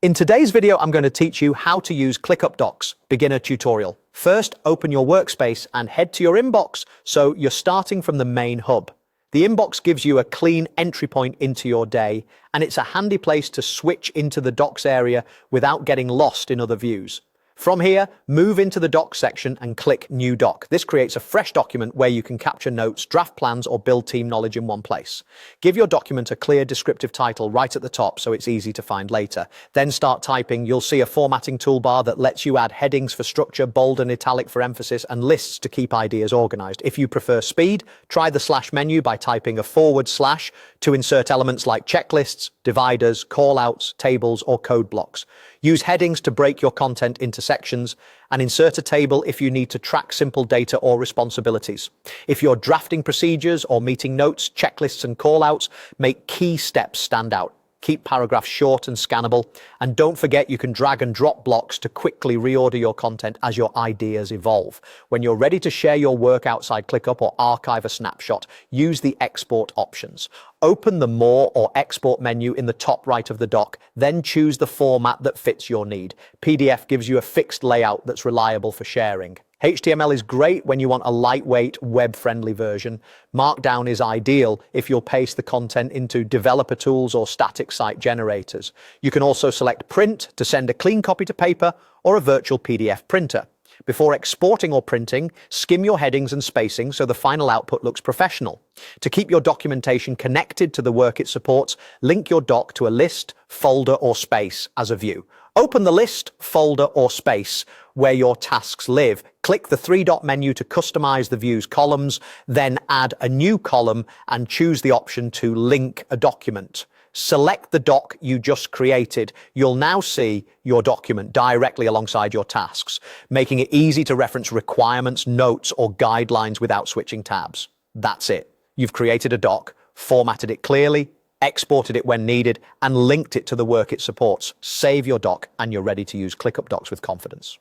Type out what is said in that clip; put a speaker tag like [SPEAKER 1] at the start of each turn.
[SPEAKER 1] In today's video, I'm going to teach you how to use ClickUp Docs Beginner tutorial. First, open your workspace and head to your inbox so you're starting from the main hub. The inbox gives you a clean entry point into your day, and it's a handy place to switch into the Docs area without getting lost in other views. From here, move into the Docs section and click New Doc. This creates a fresh document where you can capture notes, draft plans, or build team knowledge in one place. Give your document a clear descriptive title right at the top so it's easy to find later. Then start typing. You'll see a formatting toolbar that lets you add headings for structure, bold and italic for emphasis, and lists to keep ideas organized. If you prefer speed, try the slash menu by typing a / to insert elements like checklists, dividers, callouts, tables, or code blocks. Use headings to break your content into sections, and insert a table if you need to track simple data or responsibilities. If you're drafting procedures or meeting notes, checklists and callouts, make key steps stand out. Keep paragraphs short and scannable, and don't forget you can drag and drop blocks to quickly reorder your content as your ideas evolve. When you're ready to share your work outside ClickUp or archive a snapshot, use the export options. Open the More or Export menu in the top right of the doc, then choose the format that fits your need. PDF gives you a fixed layout that's reliable for sharing. HTML is great when you want a lightweight, web-friendly version. Markdown is ideal if you'll paste the content into developer tools or static site generators. You can also select Print to send a clean copy to paper or a virtual PDF printer. Before exporting or printing, skim your headings and spacing so the final output looks professional. To keep your documentation connected to the work it supports, link your doc to a list, folder, or space as a view. Open the list, folder, or space where your tasks live. Click the three-dot menu to customize the view's columns, then add a new column and choose the option to link a document. Select the doc you just created. You'll now see your document directly alongside your tasks, making it easy to reference requirements, notes, or guidelines without switching tabs. That's it. You've created a doc, formatted it clearly, exported it when needed, and linked it to the work it supports. Save your doc, and you're ready to use ClickUp Docs with confidence.